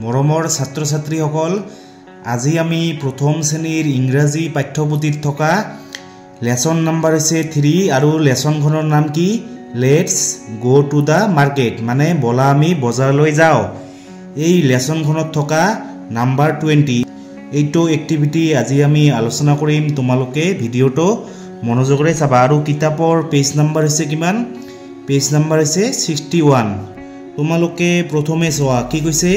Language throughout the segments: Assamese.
মৰমৰ ছাত্ৰ ছাত্ৰীসকল আজি আমি প্ৰথম শ্ৰেণীৰ ইংৰাজী পাঠ্যপুথিত থকা লেসন নাম্বাৰ হৈছে 3 আৰু লেসনখনৰ নাম কি let's go to the market মানে বলা আমি বজাৰলৈ যাও। এই লেসনখনত থকা নাম্বাৰ 20 এইটো এক্টিভিটি আজি আমি আলোচনা কৰিম। তোমালোকে ভিডিওটো মনোযোগৰে চাবা আৰু কিতাপৰ পেজ নাম্বাৰ হৈছে কিমান পেজ নাম্বাৰ হৈছে 61। তোমালোকে প্ৰথমে চোৱা কি কৈছে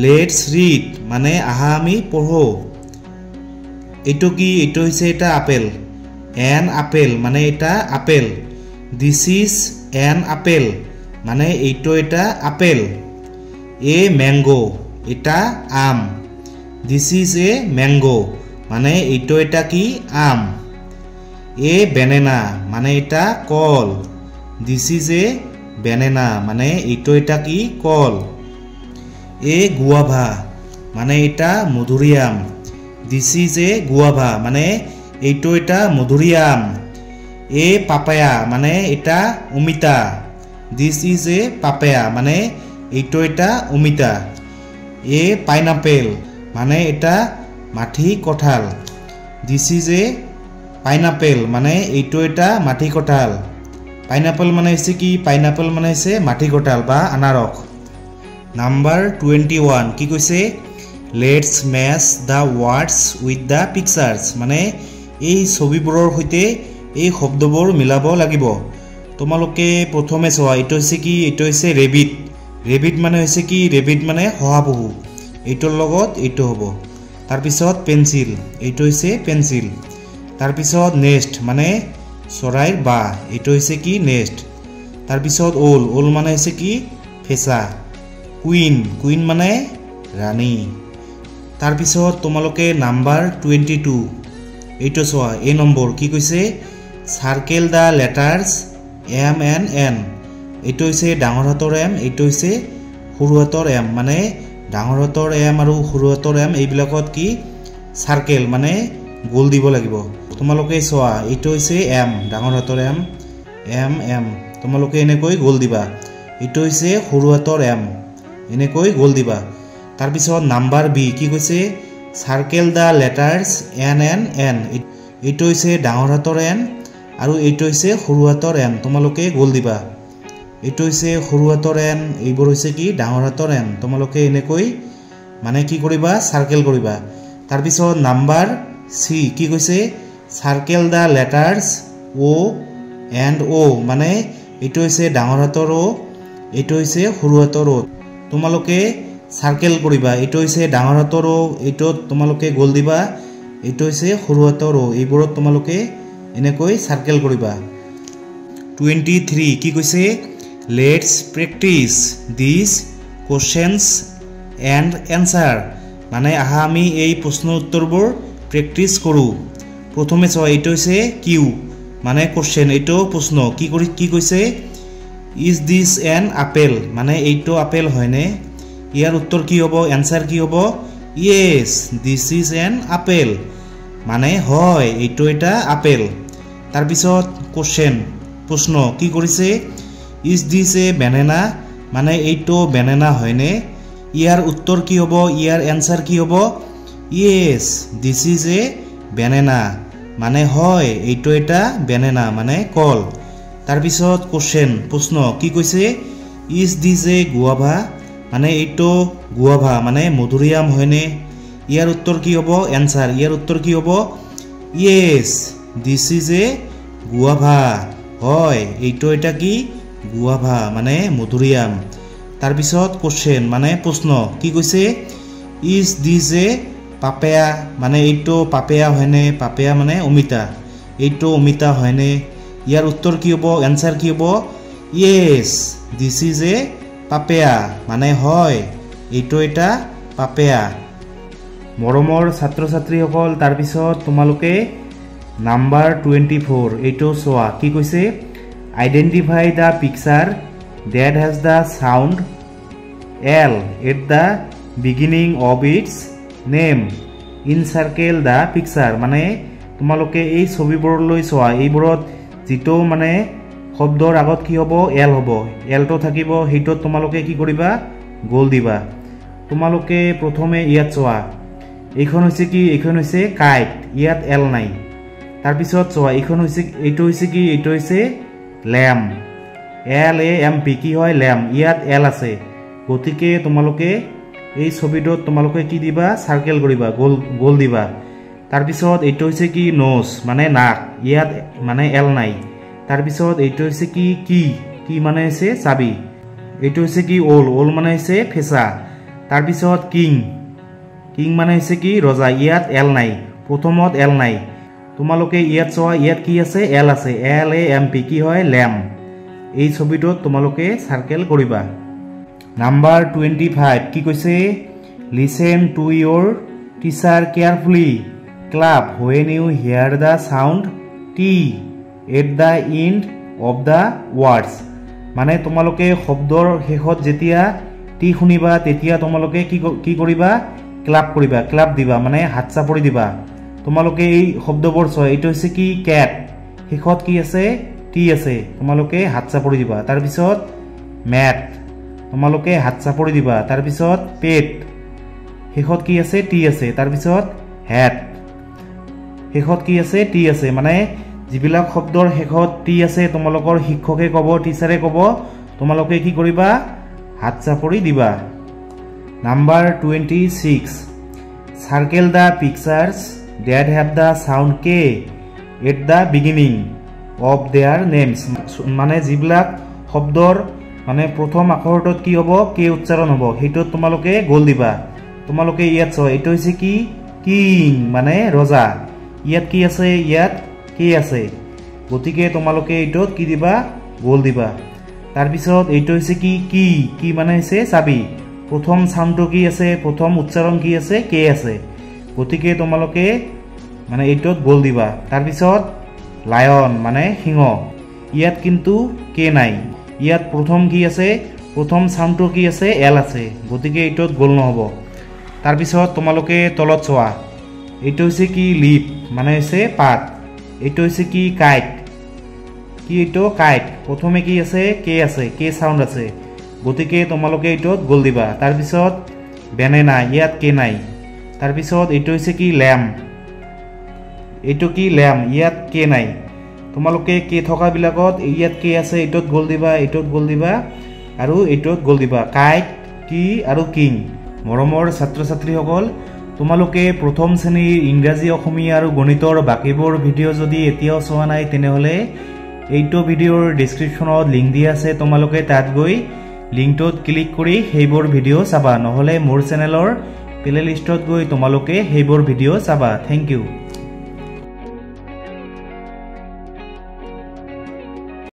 লেটস ৰিড মানে আহা আমি পঢ়ো। এইটো কি এইটো হৈছে এটা আপেল এন আপেল মানে এটা apple. This is an apple মানে এইটো এটা আপেল। এ ম্যাঙ্গো এটা আম। দিস ইজ এ ম্যাঙ্গো মানে এইটো এটা কি আম। এ বেনানা মানে এটা কল। দিস ইজ এ বেনানা মানে এইটো এটা কি কল। এ গুয়াভা মানে এটা মধুৰিআম। দিস ইজ এ গুয়াভা মানে এইটো এটা মধুৰিআম। এ পাপায়া মানে এটা অমিতা। দিস ইজ এ পাপায়া মানে এইটো এটা অমিতা। এ পাইনাপেল মানে এটা মাটি কঁঠাল। দিস ইজ এ পাইনাপেল মানে এইটো এটা মাটি কঁঠাল। পাইনাপেল মানে হৈছে কি পাইনাপেল মানে হৈছে মাটি কঁঠাল বা আনাৰস। নাম্বাৰ 21 কি কৈছে let's match the words with the pictures মানে এই ছবিবোৰৰ সৈতে এই শব্দবোৰ মিলাব লাগিব। তোমালোকে প্ৰথমে চোৱা এইটো হৈছে কি এইটো হৈছে ৰেবিট। ৰেবিট মানে হৈছে কি ৰেবিট মানে শহাপহু এইটোৰ লগত এইটো হ'ব। তাৰপিছত পেঞ্চিল এইটো হৈছে পেঞ্চিল। তাৰপিছত নেষ্ট মানে চৰাইৰ বাহ এইটো হৈছে কি নেষ্ট। তাৰপিছত ওল ওল মানে হৈছে কি ফেঁচা। কুইন কুইন মানে ৰাণী। তাৰপিছত তোমালোকে নাম্বাৰ 22 এইটো চোৱা এই নম্বৰ কি কৈছে circle the letters M N N. এইটো হৈছে ডাঙৰ হাতৰ এম এইটো হৈছে সৰু হাতৰ এম মানে ডাঙৰ হাতৰ এম আৰু সৰু হাতৰ এম এইবিলাকত কি সাৰ্কেল মানে গোল দিব লাগিব। তোমালোকে চোৱা এইটো হৈছে এম ডাঙৰ হাতৰ এম এম এম তোমালোকে এনেকৈ গোল দিবা। এইটো হৈছে সৰু হাতৰ এম এনেকৈ গোল দিবা। তাৰপিছত নাম্বাৰ বি কি কৈছে circle the letters N N N. এইটো হৈছে ডাঙৰ হাতৰ এন আৰু এইটো হৈছে সৰু হাতৰ এন তোমালোকে গোল দিবা। এইটো হৈছে সৰু হাতৰ এন এইবোৰ হৈছে কি ডাঙৰ হাতৰ এন তোমালোকে এনেকৈ মানে কি কৰিবা সাৰ্কেল কৰিবা। তাৰপিছত নাম্বাৰ সি কি কৈছে circle the letters O and অ মানে এইটো হৈছে ডাঙৰ হাতৰ অ এইটো হৈছে সৰু হাতৰ অ তোমালোকে সাৰ্কেল কৰিবা। এইটো হৈছে ডাঙৰ হাতৰ অ এইটোত তোমালোকে গোল দিবা। এইটো হৈছে সৰু হাতৰ অ এইবোৰত তোমালোকে এনেকৈ সাৰ্কেল কৰিবা। 23 কি কৈছে let's practice this questions and answer মানে আহা আমি এই প্ৰশ্ন উত্তৰবোৰ প্ৰেক্টিচ কৰোঁ। প্ৰথমে চোৱা এইটো হৈছে কিউ মানে কোৱেশ্চন এইটো প্ৰশ্ন কি কৈছে ইজ দিস এন আপেল মানে এইটো আপেল হয়নে। ইয়াৰ উত্তৰ কি হ'ব এনসাৰ কি হ'ব yes this is an apple মানে হয় এইটো এটা আপেল। তাৰপিছত কোৱেশ্চন প্ৰশ্ন কি কৰিছে ইজ দিস এ বেনানা মানে এইটো বেনানা হয়নে। ইয়াৰ উত্তৰ কি হ'ব ইয়াৰ এনসাৰ কি হ'ব yes this is a banana মানে হয় এইটো এটা বেনানা মানে কল। তাৰপিছত কোৱেশ্চন প্ৰশ্ন কি কৈছে ইজ দিস এ গুয়াভা মানে এইটো গুয়াভা মানে মধুৰিআম হয়নে। ইয়াৰ উত্তৰ কি হ'ব এনসাৰ ইয়াৰ উত্তৰ কি হ'ব yes this is a guava হয় এইটো এটা কি গুয়াভা মানে মধুৰিআম। তাৰপিছত কোৱেশ্চন মানে প্ৰশ্ন কি কৈছে ইজ দিস এ পাপায়া মানে এইটো পাপায়া হয়নে পাপায়া মানে অমিতা এইটো অমিতা হয়নে। ইয়াৰ উত্তৰ কি হ'ব এনসাৰ কি হ'ব yes this is a papaya মানে হয় এইটো এটা পাপায়া। মৰমৰ ছাত্ৰ ছাত্ৰীসকল তাৰপিছত তোমালোকে নাম্বাৰ 24 এইটো চোৱা কি কৈছে identify the picture that has the sound L at the beginning of its name in circle the picture মানে তোমালোকে এই ছবিবোৰলৈ চোৱা এইবোৰত যিটো মানে শব্দৰ আগত কি হ'ব এল হ'ব এলটো থাকিব সেইটোত তোমালোকে কি কৰিবা গোল দিবা। তোমালোকে প্ৰথমে ইয়াত চোৱা এইখন হৈছে কি এইখন হৈছে কাইট ইয়াত এল নাই তাৰ পিছত চোৱা এইখন হৈছে এইটো হৈছে কি এইটো হৈছে ল্যাম্প LAMP কি হয় ল্যাম্প ইয়াত এল আছে গতিকে তোমালোকে এই ছবিটোত তোমালোকে কি দিবা সার্কেল কৰিবা গোল দিবা তাৰ পিছত এইটো হৈছে কি নোজ মানে নাক ইয়াত মানে এল নাই তাৰ পিছত এইটো হৈছে কি মানে হৈছে চাবি এইটো হৈছে কি ওল মানে হৈছে ফেসা তাৰ পিছত কিং মানে হৈছে কি ৰজা ইয়াত এল নাই প্ৰথমত এল নাই তোমালোকে ইয়াত চোৱা ইয়াত কি আছে এল আছে LAMP কি হয় ল্যাম্প এই ছবিটোত তোমালোকে সার্কেল কৰিবা নাম্বাৰ 25 কি কৈছে listen to your teacher carefully club when you hear the sound T at the end of the words মানে তোমালোকে শব্দৰ শেষত যেতিয়া টি শুনিবা তেতিয়া তোমালোকে কি কৰিবা ক্লাব দিবা মানে হাত চাপৰি দিবা তোমালোকে এই শব্দবোৰ চোৱা এইটো হৈছে কি ক্যাট শেষত কি আছে টি আছে তোমালোকে হাত চাপৰি দিবা তাৰ পিছত ম্যাট তোমালোকে হাত চাপৰি দিবা তাৰ পিছত পেট শেষত কি আছে টি আছে তাৰ পিছত হেড শেষত কি আছে টি আছে মানে যিবিলাক শব্দৰ শেষত টি আছে তোমালোকৰ শিক্ষকে ক'ব টিচাৰে ক'ব তোমালোকে কি কৰিবা হাত চাপৰি দিবা number 26 circle the pictures that have the sound K at the beginning of their names মানে যিবিলাক শব্দৰ মানে প্ৰথম আখৰটোত কি হ'ব কে উচ্চাৰণ হ'ব হেইটো তোমালোকে গোল দিবা তোমালোকে ইয়াত চোৱা এইটো হৈছে কি কিং মানে ৰজা ইয়াত কি আছে ইয়াত কে আছে গতিকে তোমালোকে এইটোত কি দিবা গোল দিবা তাৰ পিছত এইটো হৈছে কি মানে হৈছে চাবি প্ৰথম সাউন্ডটো কি আছে প্ৰথম উচ্চাৰণ কি আছে কে আছে গতিকে তোমালোকে মানে এইটোত গোল দিবা তাৰ পিছত লায়ন মানে সিংহ ইয়াত কিন্তু কে নাই ইয়াত প্ৰথম কি আছে প্ৰথম সাউন্ডটো কি আছে এল আছে গতিকে এইটোত গোল নহব তাৰ পিছত তোমালোকে তলত চোৱা এইটো হৈছে কি লিপ মানে হৈছে পাত এইটো হৈছে কি কাইট কি এইটো কাইট প্ৰথমে কি আছে কে সাউন্ড আছে গতিকে তোমালোকে এইটোত গোল দিবা তাৰ পিছত বেনানা ইয়াত কে নাই তাৰ পিছত এইটো হৈছে কি ল্যাম্প এইটো কি ল্যাম্প ইয়াত কে নাই তোমালোকে কে থকা বিলাকত ইয়াত কে আছে এইটোত গোল দিবা আৰু এইটোত গোল দিবা কাইট কি আৰু কিং মৰমৰ ছাত্ৰ ছাত্ৰীসকল তোমালোকে প্ৰথম শ্ৰেণীৰ ইংৰাজী অসমীয়া আৰু গণিতৰ বাকিবোৰ ভিডিঅ' যদি এতিয়াও চোৱা নাই তেনেহলে এইটো ভিডিঅ'ৰ ডেসক্ৰিপচনত লিংক দিয়া আছে তোমালোকে তাত গৈ লিংকটোত ক্লিক কৰি সেইবোৰ ভিডিঅ' চাবা নহলে মোৰ চেনেলৰ প্লেলিষ্টত গৈ তোমালোকে সেইবোৰ ভিডিঅ' চাবা থ্যাংক ইউ